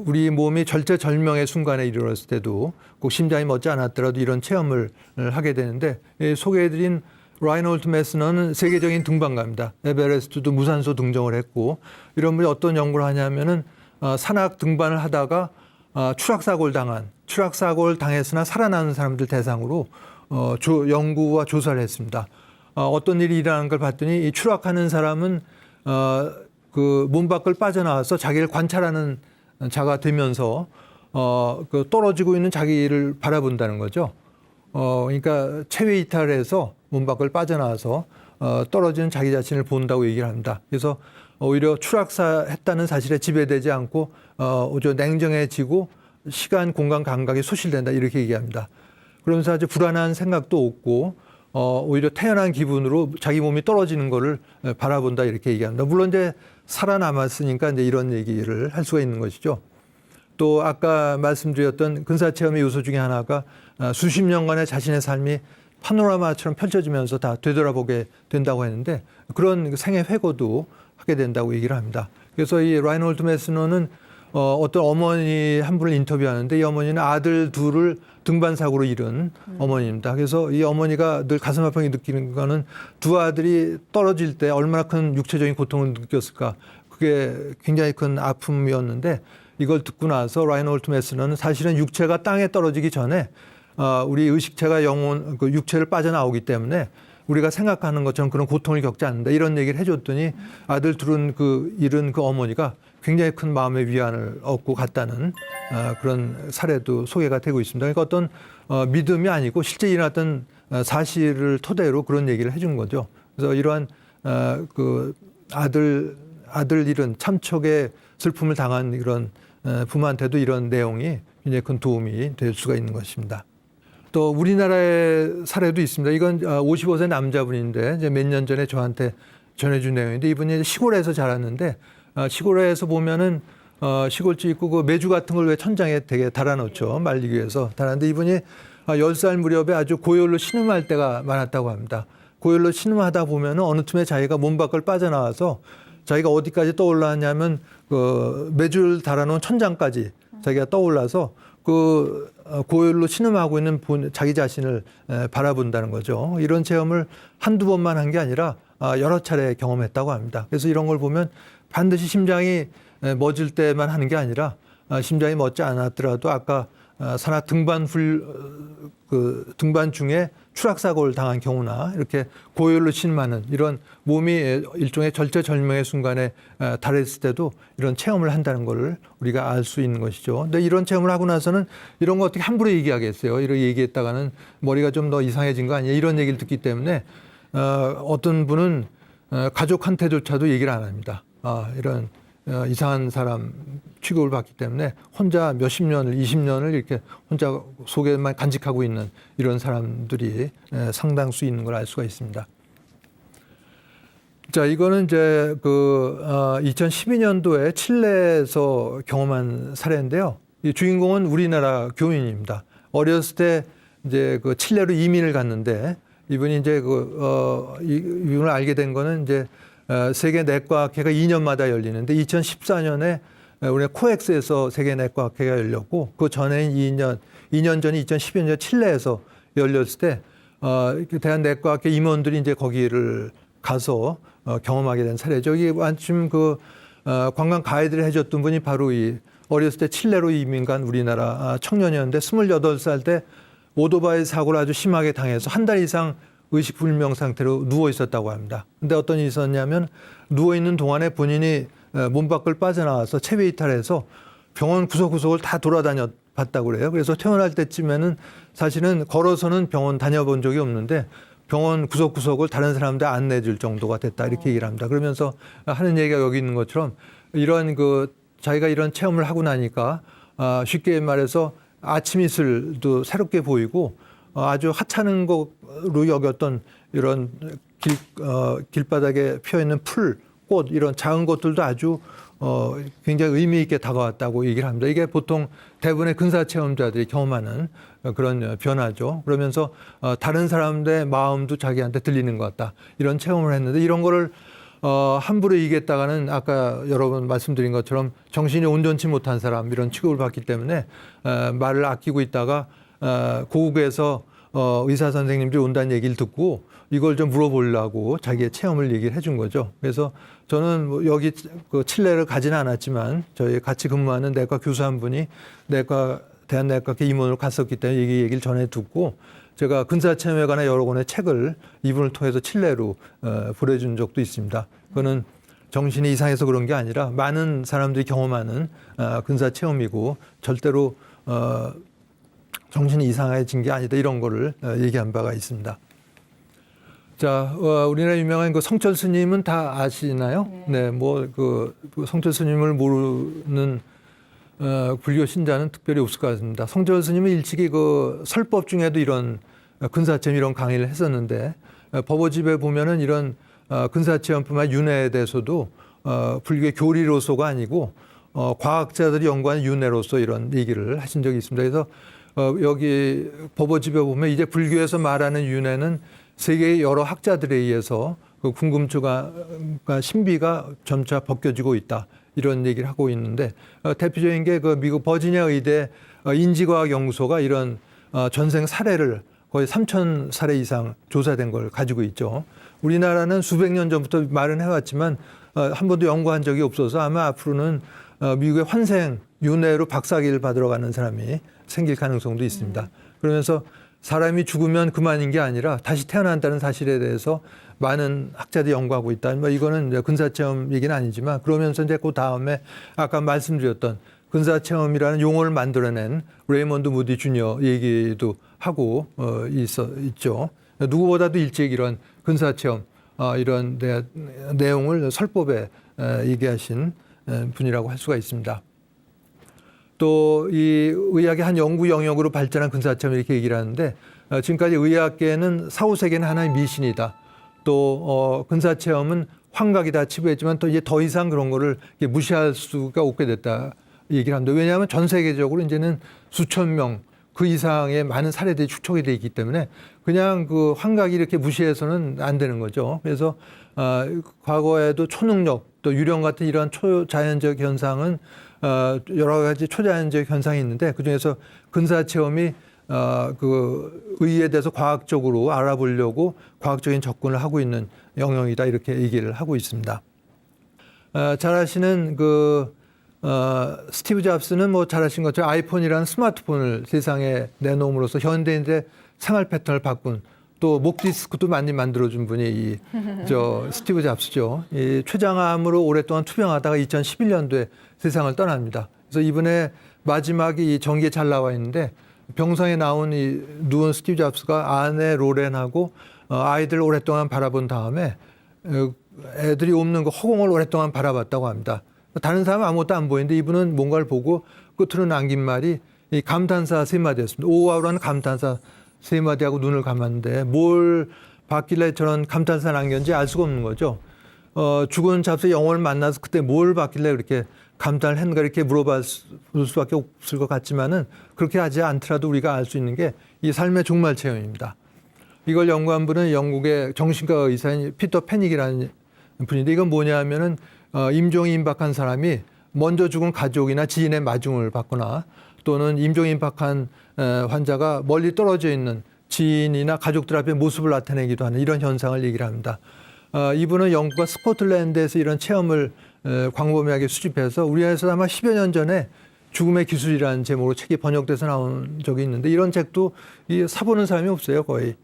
우리 몸이 절체절명의 순간에 이르렀을 때도 꼭 심장이 멎지 않았더라도 이런 체험을 하게 되는데 소개해드린 라이놀드 메스너는 세계적인 등반가입니다. 에베레스트도 무산소 등정을 했고 이런 분이 어떤 연구를 하냐면은 산악 등반을 하다가 추락사고를 당했으나 살아나는 사람들 대상으로 연구와 조사를 했습니다. 어떤 일이 일어나는 걸 봤더니 이 추락하는 사람은 그 몸 밖을 빠져나와서 자기를 관찰하는 자가 되면서 그 떨어지고 있는 자기를 바라본다는 거죠. 그러니까 체외 이탈해서 몸 밖을 빠져나와서 떨어지는 자기 자신을 본다고 얘기를 합니다. 그래서 오히려 추락했다는 사실에 지배되지 않고 오히려 냉정해지고 시간, 공간 감각이 소실된다 이렇게 얘기합니다. 그러면서 아주 불안한 생각도 없고 오히려 태연한 기분으로 자기 몸이 떨어지는 거를 바라본다 이렇게 얘기합니다. 물론 이제 살아남았으니까 이제 이런 얘기를 할 수가 있는 것이죠. 또 아까 말씀드렸던 근사체험의 요소 중에 하나가 수십 년간의 자신의 삶이 파노라마처럼 펼쳐지면서 다 되돌아보게 된다고 했는데 그런 생애 회고도 하게 된다고 얘기를 합니다. 그래서 이 라이놀드 메스너는 어떤 어머니 한 분을 인터뷰하는데 이 어머니는 아들 둘을 등반 사고로 잃은 어머니입니다. 그래서 이 어머니가 늘 가슴 아프게 느끼는 거는 두 아들이 떨어질 때 얼마나 큰 육체적인 고통을 느꼈을까. 그게 굉장히 큰 아픔이었는데 이걸 듣고 나서 라이놀드 메스너는 사실은 육체가 땅에 떨어지기 전에 우리 의식체가 그 육체를 빠져나오기 때문에 우리가 생각하는 것처럼 그런 고통을 겪지 않는다. 이런 얘기를 해줬더니 아들 둘은 잃은 그 어머니가 굉장히 큰 마음의 위안을 얻고 갔다는 그런 사례도 소개가 되고 있습니다. 그러니까 어떤 믿음이 아니고 실제 일어났던 사실을 토대로 그런 얘기를 해준 거죠. 그래서 이러한 그 아들 잃은 참척의 슬픔을 당한 이런 부모한테도 이런 내용이 굉장히 큰 도움이 될 수가 있는 것입니다. 또 우리나라의 사례도 있습니다. 이건 55세 남자분인데 이제 몇 년 전에 저한테 전해준 내용인데 이분이 시골에서 자랐는데 시골에서 보면은 시골집 있고 그 메주 같은 걸 왜 천장에 되게 달아놓죠. 말리기 위해서 달았는데 이분이 10살 무렵에 아주 고열로 신음할 때가 많았다고 합니다. 고열로 신음하다 보면은 어느 틈에 자기가 몸 밖을 빠져나와서 자기가 어디까지 떠올랐냐면 그 메주를 달아놓은 천장까지 자기가 떠올라서 그 고열로 신음하고 있는 자기 자신을 바라본다는 거죠. 이런 체험을 한두 번만 한 게 아니라 여러 차례 경험했다고 합니다. 그래서 이런 걸 보면 반드시 심장이 멎을 때만 하는 게 아니라 심장이 멎지 않았더라도 아까 산악 등반 중에 추락사고를 당한 경우나 이렇게 고열로 신음하는 이런 몸이 일종의 절체절명의 순간에 달했을 때도 이런 체험을 한다는 것을 우리가 알 수 있는 것이죠. 근데 이런 체험을 하고 나서는 이런 거 어떻게 함부로 얘기하겠어요. 이렇게 얘기했다가는 머리가 좀 더 이상해진 거 아니에요. 이런 얘기를 듣기 때문에 어떤 분은 가족한테조차도 얘기를 안 합니다. 이런 이상한 사람 취급을 받기 때문에 혼자 몇십 년을 20년을 이렇게 혼자 속에만 간직하고 있는 이런 사람들이 상당수 있는 걸 알 수가 있습니다. 자, 이거는 이제 2012년도에 칠레에서 경험한 사례인데요. 이 주인공은 우리나라 교민입니다. 어렸을 때 이제 그 칠레로 이민을 갔는데 이분이 이제 이분을 알게 된 거는 이제 세계 내과학회가 2년마다 열리는데 2014년에 우리가 코엑스에서 세계 내과학회가 열렸고 그 전에 2년 전이 2012년 칠레에서 열렸을 때 대한 내과학회 임원들이 이제 거기를 가서 경험하게 된 사례죠. 여기 마침 관광 가이드를 해줬던 분이 바로 이 어렸을 때 칠레로 이민 간 우리나라 청년이었는데 28살 때 오토바이 사고를 아주 심하게 당해서 한 달 이상 의식불명 상태로 누워 있었다고 합니다. 근데 어떤 일이 있었냐면 누워 있는 동안에 본인이 몸 밖을 빠져나와서 체외 이탈해서 병원 구석구석을 다 돌아다녀 봤다고 그래요. 그래서 퇴원할 때쯤에는 사실은 걸어서는 병원 다녀본 적이 없는데 병원 구석구석을 다른 사람들 안내해 줄 정도가 됐다 이렇게 얘기를 합니다. 그러면서 하는 얘기가 여기 있는 것처럼 이런 자기가 이런 체험을 하고 나니까 쉽게 말해서 아침 이슬도 새롭게 보이고 아주 하찮은 거로 여겼던 이런 길바닥에 피어 있는 풀, 꽃 이런 작은 것들도 아주 굉장히 의미 있게 다가왔다고 얘기를 합니다. 이게 보통 대부분의 근사 체험자들이 경험하는 그런 변화죠. 그러면서 다른 사람들의 마음도 자기한테 들리는 것 같다. 이런 체험을 했는데 이런 거를 함부로 얘기했다가는 아까 여러 번 말씀드린 것처럼 정신이 온전치 못한 사람 이런 취급을 받기 때문에 말을 아끼고 있다가 고국에서 의사 선생님들이 온다는 얘기를 듣고 이걸 좀 물어보려고 자기의 체험을 얘기를 해준 거죠. 그래서 저는 뭐 여기 그 칠레를 가지는 않았지만 저희 같이 근무하는 내과 교수 한 분이 대한내과학회 임원으로 갔었기 때문에 이 얘기를 전해 듣고 제가 근사체험에 관한 여러 권의 책을 이분을 통해서 칠레로 보내준 적도 있습니다. 그거는 정신이 이상해서 그런 게 아니라 많은 사람들이 경험하는 근사체험이고 절대로 정신이 이상해진 게 아니다 이런 거를 얘기한 바가 있습니다. 자, 우리나라 유명한 그 성철 스님은 다 아시나요? 네, 뭐 그 성철 스님을 모르는 불교 신자는 특별히 없을 것 같습니다. 성철 스님은 일찍이 그 설법 중에도 이런 근사체험 이런 강의를 했었는데 법어집에 보면은 이런 근사체험뿐만 윤회에 대해서도 불교의 교리로서가 아니고 과학자들이 연구하는 윤회로서 이런 얘기를 하신 적이 있습니다. 그래서 여기 법어집에 보면 이제 불교에서 말하는 윤회는 세계의 여러 학자들에 의해서 그 궁금증과 신비가 점차 벗겨지고 있다. 이런 얘기를 하고 있는데 대표적인 게 그 미국 버지니아 의대 인지과학 연구소가 이런 전생 사례를 거의 3,000사례 이상 조사된 걸 가지고 있죠. 우리나라는 수백 년 전부터 말은 해왔지만 한 번도 연구한 적이 없어서 아마 앞으로는 미국의 환생 윤회로 박사학위를 받으러 가는 사람이 생길 가능성도 있습니다. 그러면서 사람이 죽으면 그만인 게 아니라 다시 태어난다는 사실에 대해서 많은 학자들이 연구하고 있다. 뭐 이거는 근사체험 얘기는 아니지만 그러면서 이제 그 다음에 아까 말씀드렸던 근사체험이라는 용어를 만들어낸 레이먼드 무디 주니어 얘기도 하고 있죠. 누구보다도 일찍 이런 근사체험 이런 내용을 설법에 얘기하신 분이라고 할 수가 있습니다. 또 이 의학의 한 연구 영역으로 발전한 근사체험 이렇게 얘기를 하는데 지금까지 의학계는 사후세계는 하나의 미신이다. 또 근사체험은 환각이다 치부했지만 또 이제 더 이상 그런 거를 무시할 수가 없게 됐다 얘기를 합니다. 왜냐하면 전 세계적으로 이제는 수천 명 그 이상의 많은 사례들이 축적이 돼 있기 때문에 그냥 그 환각이 이렇게 무시해서는 안 되는 거죠. 그래서 과거에도 초능력 또 유령 같은 이런 초자연적 현상은 여러 가지 초자연적 현상이 있는데 그중에서 근사체험이 그 의의에 대해서 과학적으로 알아보려고 과학적인 접근을 하고 있는 영역이다 이렇게 얘기를 하고 있습니다. 잘 아시는 스티브 잡스는 뭐 잘 아시는 것처럼 아이폰이라는 스마트폰을 세상에 내놓음으로써 현대인들의 생활 패턴을 바꾼 또 목디스크도 많이 만들어준 분이 스티브 잡스죠. 이 췌장암으로 오랫동안 투병하다가 2011년도에 세상을 떠납니다. 그래서 이번에 마지막이 이 전기에 잘 나와 있는데 병상에 나온 이 누운 스티브 잡스가 아내 로렌하고 아이들 오랫동안 바라본 다음에 애들이 없는 그 허공을 오랫동안 바라봤다고 합니다. 다른 사람은 아무것도 안 보이는데 이분은 뭔가를 보고 끝으로 남긴 말이 이 감탄사 3마디였습니다. 오와우라는 감탄사 3마디하고 눈을 감았는데 뭘 봤길래 저런 감탄사 남겼는지 알 수가 없는 거죠. 죽은 잡스의 영혼을 만나서 그때 뭘 봤길래 그렇게 감탄을 했는가 이렇게 물어볼 수밖에 없을 것 같지만은 그렇게 하지 않더라도 우리가 알 수 있는 게 이 삶의 종말 체험입니다. 이걸 연구한 분은 영국의 정신과 의사인 피터 패닉이라는 분인데 이건 뭐냐 하면은 임종이 임박한 사람이 먼저 죽은 가족이나 지인의 마중을 받거나 또는 임종이 임박한 환자가 멀리 떨어져 있는 지인이나 가족들 앞에 모습을 나타내기도 하는 이런 현상을 얘기를 합니다. 이분은 영국과 스코틀랜드에서 이런 체험을 광범위하게 수집해서 우리나라에서 아마 10여 년 전에 죽음의 기술이라는 제목으로 책이 번역돼서 나온 적이 있는데 이런 책도 사보는 사람이 없어요. 거의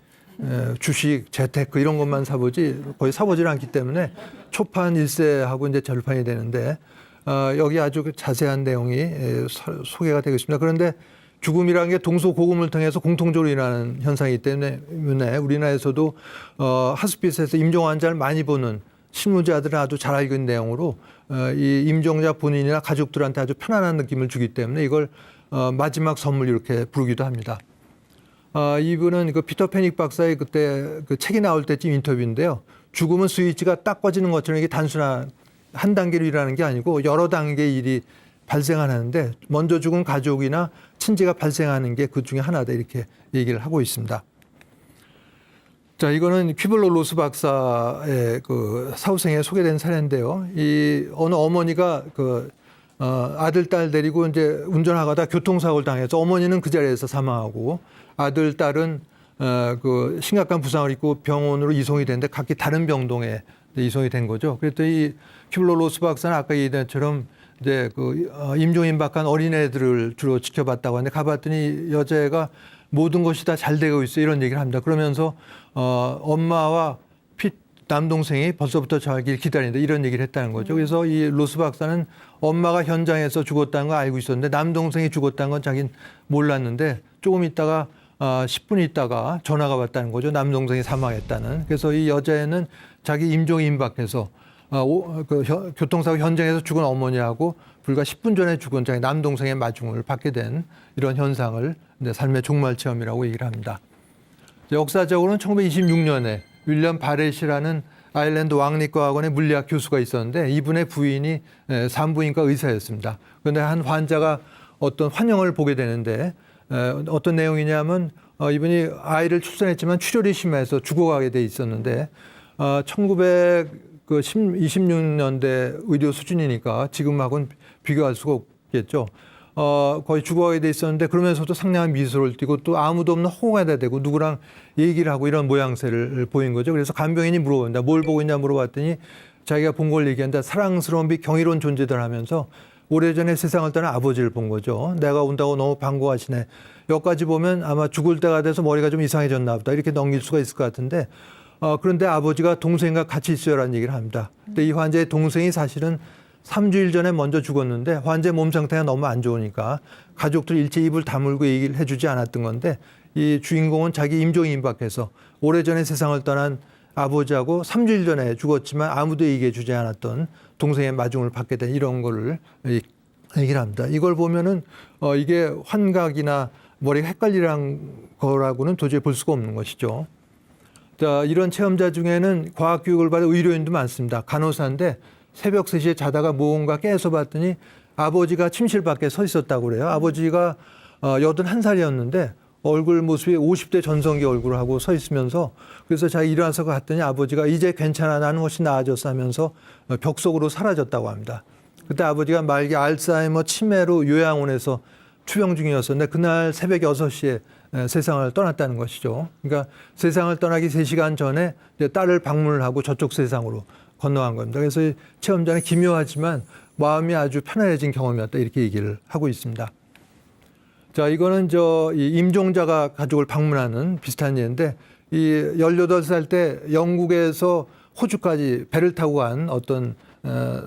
주식, 재테크 이런 것만 사보지 거의 사보질 않기 때문에 초판 1세하고 이제 절판이 되는데 여기 아주 자세한 내용이 소개가 되고 있습니다. 그런데 죽음이라는 게 동서고금을 통해서 공통적으로 일어나는 현상이기 때문에 우리나라에서도 하스피스에서 임종 환자를 많이 보는 실무자들은 아주 잘 알고 있는 내용으로 이 임종자 본인이나 가족들한테 아주 편안한 느낌을 주기 때문에 이걸 마지막 선물 이렇게 부르기도 합니다. 이분은 그 피터 패닉 박사의 그때 그 책이 나올 때쯤 인터뷰인데요. 죽음은 스위치가 딱 꺼지는 것처럼 이게 단순한 한 단계로 일어나는 게 아니고 여러 단계의 일이 발생하는데 먼저 죽은 가족이나 친지가 발생하는 게 그 중에 하나다 이렇게 얘기를 하고 있습니다. 자, 이거는 퀴블러 로스 박사의 그 사후생에 소개된 사례인데요. 이 어느 어머니가 아들, 딸 데리고 이제 운전하다가 교통사고를 당해서 어머니는 그 자리에서 사망하고 아들, 딸은 그 심각한 부상을 입고 병원으로 이송이 됐는데 각기 다른 병동에 이송이 된 거죠. 그랬더니 이 큐블러-로스 박사는 아까 얘기한 것처럼 이제 그 임종임박한 어린애들을 주로 지켜봤다고 하는데 가봤더니 여자애가 모든 것이 다 잘 되고 있어 이런 얘기를 합니다. 그러면서 엄마와 남동생이 벌써부터 자기를 기다린다 이런 얘기를 했다는 거죠. 그래서 이 로스 박사는 엄마가 현장에서 죽었다는 걸 알고 있었는데 남동생이 죽었다는 건 자기는 몰랐는데 조금 있다가 10분 있다가 전화가 왔다는 거죠. 남동생이 사망했다는. 그래서 이 여자애는 자기 임종이 임박해서 교통사고 현장에서 죽은 어머니하고 불과 10분 전에 죽은 자기 남동생의 마중을 받게 된 이런 현상을 삶의 종말 체험이라고 얘기를 합니다. 역사적으로는 1926년에 윌리엄 바렛이라는 아일랜드 왕립과학원의 물리학 교수가 있었는데 이분의 부인이 산부인과 의사였습니다. 그런데 한 환자가 어떤 환영을 보게 되는데 어떤 내용이냐면 이분이 아이를 출산했지만 출혈이 심해서 죽어가게 돼 있었는데 1926년대 의료 수준이니까 지금하고는 비교할 수가 없겠죠. 거의 죽어가게 돼 있었는데 그러면서도 상냥한 미소를 띠고 또 아무도 없는 호응에다 대고 누구랑 얘기를 하고 이런 모양새를 보인 거죠. 그래서 간병인이 물어본다. 뭘 보고 있냐 물어봤더니 자기가 본 걸 얘기한다. 사랑스러운 빛 경이로운 존재들 하면서 오래전에 세상을 떠난 아버지를 본 거죠. 내가 온다고 너무 반가워하시네. 여기까지 보면 아마 죽을 때가 돼서 머리가 좀 이상해졌나 보다. 이렇게 넘길 수가 있을 것 같은데 그런데 아버지가 동생과 같이 있어요라는 얘기를 합니다. 근데 이 환자의 동생이 사실은 3주일 전에 먼저 죽었는데 환자의 몸 상태가 너무 안 좋으니까 가족들 일체 입을 다물고 얘기를 해주지 않았던 건데 이 주인공은 자기 임종이 임박해서 오래전에 세상을 떠난 아버지하고 3주일 전에 죽었지만 아무도 얘기해 주지 않았던 동생의 마중을 받게 된 이런 거를 얘기를 합니다. 이걸 보면은 이게 환각이나 머리가 헷갈리는 거라고는 도저히 볼 수가 없는 것이죠. 자, 이런 체험자 중에는 과학 교육을 받은 의료인도 많습니다. 간호사인데 새벽 3시에 자다가 뭔가 깨서 봤더니 아버지가 침실 밖에 서 있었다고 그래요. 아버지가 81살이었는데 얼굴 모습이 50대 전성기 얼굴을 하고 서 있으면서 그래서 자기 일어나서 갔더니 아버지가 이제 괜찮아 나는 훨씬 나아졌어 하면서 벽 속으로 사라졌다고 합니다. 그때 아버지가 말기 알츠하이머 치매로 요양원에서 투병 중이었었는데 그날 새벽 6시에 세상을 떠났다는 것이죠. 그러니까 세상을 떠나기 3시간 전에 딸을 방문을 하고 저쪽 세상으로 건너간 겁니다. 그래서 체험자는 기묘하지만 마음이 아주 편안해진 경험이었다 이렇게 얘기를 하고 있습니다. 자, 이거는 이 임종자가 가족을 방문하는 비슷한 예인데 이 18살 때 영국에서 호주까지 배를 타고 간 어떤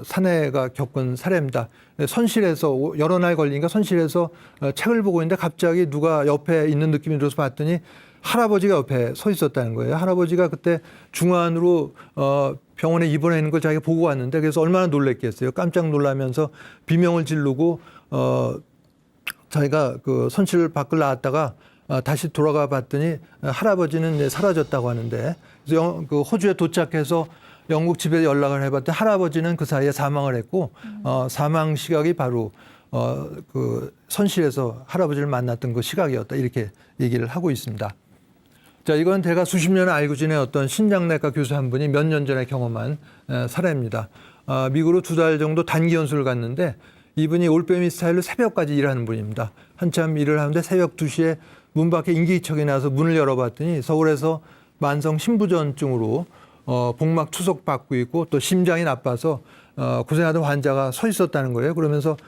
사내가 겪은 사례입니다. 선실에서 여러 날 걸리니까 선실에서 책을 보고 있는데 갑자기 누가 옆에 있는 느낌이 들어서 봤더니 할아버지가 옆에 서 있었다는 거예요. 할아버지가 그때 중환으로 병원에 입원해 있는 걸 자기가 보고 왔는데 그래서 얼마나 놀랬겠어요. 깜짝 놀라면서 비명을 지르고 자기가 그 선실 밖을 나왔다가 다시 돌아가 봤더니 할아버지는 이제 사라졌다고 하는데 그래서 그 호주에 도착해서 영국 집에 연락을 해봤더니 할아버지는 그 사이에 사망을 했고 사망 시각이 바로 그 선실에서 할아버지를 만났던 그 시각이었다 이렇게 얘기를 하고 있습니다. 자, 이건 제가 수십 년을 알고 지낸 어떤 신장내과 교수 한 분이 몇 년 전에 경험한 사례입니다. 미국으로 2달 정도 단기 연수를 갔는데 이분이 올빼미 스타일로 새벽까지 일하는 분입니다. 한참 일을 하는데 새벽 2시에 문 밖에 인기척이 나서 문을 열어봤더니 서울에서 만성 심부전증으로 복막 투석 받고 있고 또 심장이 나빠서 고생하던 환자가 서 있었다는 거예요. 그러면서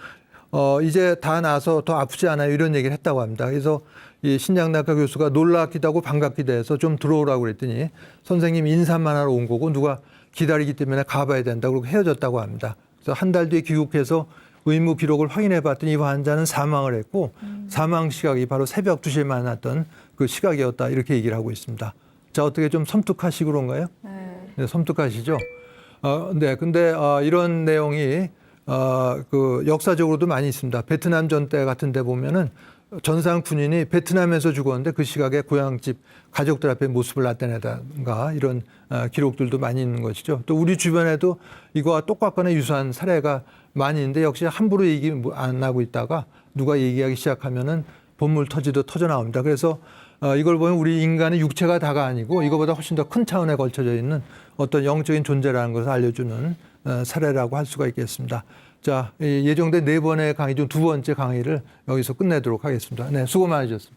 이제 다 나아서 더 아프지 않아요 이런 얘기를 했다고 합니다. 그래서 이 신장내과 교수가 놀랍기도 하고 반갑기도 해서 좀 들어오라고 그랬더니 선생님 인사만 하러 온 거고 누가 기다리기 때문에 가봐야 된다고 그러고 헤어졌다고 합니다. 그래서 한 달 뒤에 귀국해서 의무 기록을 확인해 봤더니 이 환자는 사망을 했고 사망 시각이 바로 새벽 2시에 만났던 그 시각이었다 이렇게 얘기를 하고 있습니다. 자, 어떻게 좀 섬뜩하시고 그런가요? 네, 섬뜩하시죠? 네, 근데 이런 내용이 그 역사적으로도 많이 있습니다. 베트남 전대 같은 데 보면은 전상 군인이 베트남에서 죽었는데 그 시각에 고향집 가족들 앞에 모습을 나타내다가 이런 기록들도 많이 있는 것이죠. 또 우리 주변에도 이거와 똑같거나 유사한 사례가 많이 있는데 역시 함부로 얘기 안 하고 있다가 누가 얘기하기 시작하면은 본물 터지듯 터져 나옵니다. 그래서 이걸 보면 우리 인간의 육체가 다가 아니고 이거보다 훨씬 더 큰 차원에 걸쳐져 있는 어떤 영적인 존재라는 것을 알려주는 사례라고 할 수가 있겠습니다. 자, 예정된 4번의 강의 중 2번째 강의를 여기서 끝내도록 하겠습니다. 네, 수고 많으셨습니다.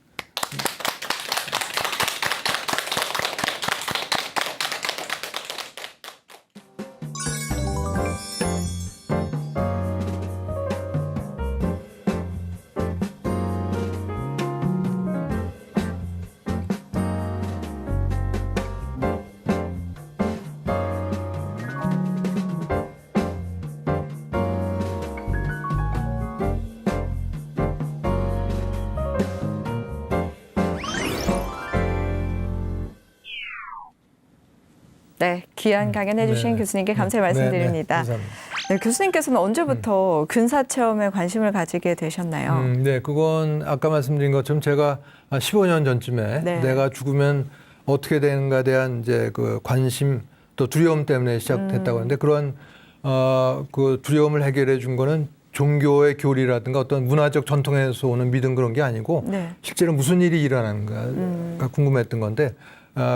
네, 귀한 강연 해주신 교수님께 감사의 말씀드립니다.
감사합니다.
네, 교수님께서는 언제부터 근사 체험에 관심을 가지게 되셨나요?
네, 그건 아까 말씀드린 것처럼 제가 15년 전쯤에
네.
내가 죽으면 어떻게 되는가에 대한 이제 그 관심 또 두려움 때문에 시작됐다고 하는데 그런 그 두려움을 해결해 준 거는 종교의 교리라든가 어떤 문화적 전통에서 오는 믿음 그런 게 아니고
네.
실제로 무슨 일이 일어나는가가 궁금했던 건데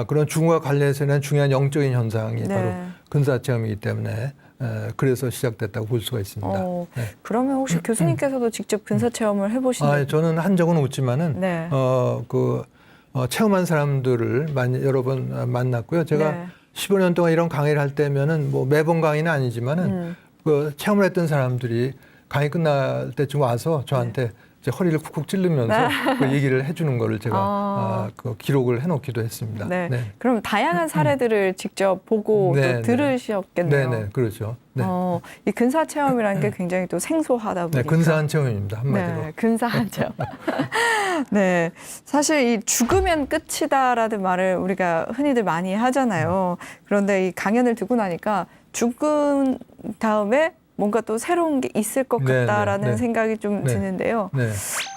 그런 죽음과 관련해서는 중요한 영적인 현상이
네.
바로 근사 체험이기 때문에 그래서 시작됐다고 볼 수가 있습니다. 네.
그러면 혹시 교수님께서도 직접 근사 체험을 해보신 적?
저는 한 적은 없지만은
네.
체험한 사람들을 여러 번 만났고요. 제가
네.
15년 동안 이런 강의를 할 때면은 뭐 매번 강의는 아니지만은 그 체험을 했던 사람들이 강의 끝날 때쯤 와서 저한테 이제 허리를 쿡쿡 찌르면서 그 얘기를 해주는 거를 제가 그 기록을 해놓기도 했습니다.
네. 그럼 다양한 사례들을 직접 보고
네,
또 들으셨겠네요.
네, 그렇죠. 네.
이 근사 체험이라는 게 굉장히 또 생소하다 보니까.
네, 근사한 체험입니다. 한마디로.
네, 근사한 체험. 네, 사실 이 죽으면 끝이다라는 말을 우리가 흔히들 많이 하잖아요. 그런데 이 강연을 듣고 나니까 죽은 다음에 뭔가 또 새로운 게 있을 것 같다라는 생각이 좀 드는데요.
네.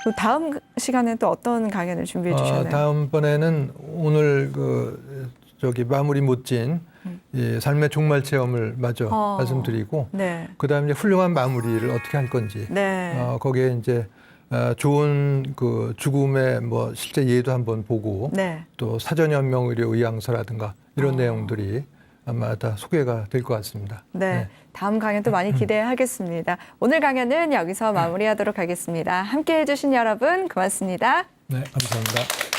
그 다음 시간에 또 어떤 강연을 준비해 주셨나요?
다음번에는 오늘 마무리 못 지은 이 삶의 종말 체험을 마저 말씀드리고
네.
그다음에 이제 훌륭한 마무리를 어떻게 할 건지
네.
거기에 이제 좋은 그 죽음의 뭐 실제 예도 한번 보고
네.
또 사전연명의료 의향서라든가 이런 내용들이 아마 다 소개가 될 것 같습니다.
네. 다음 강연 또 많이 기대하겠습니다. 오늘 강연은 여기서 마무리하도록 하겠습니다. 함께해 주신 여러분 고맙습니다.
네, 감사합니다.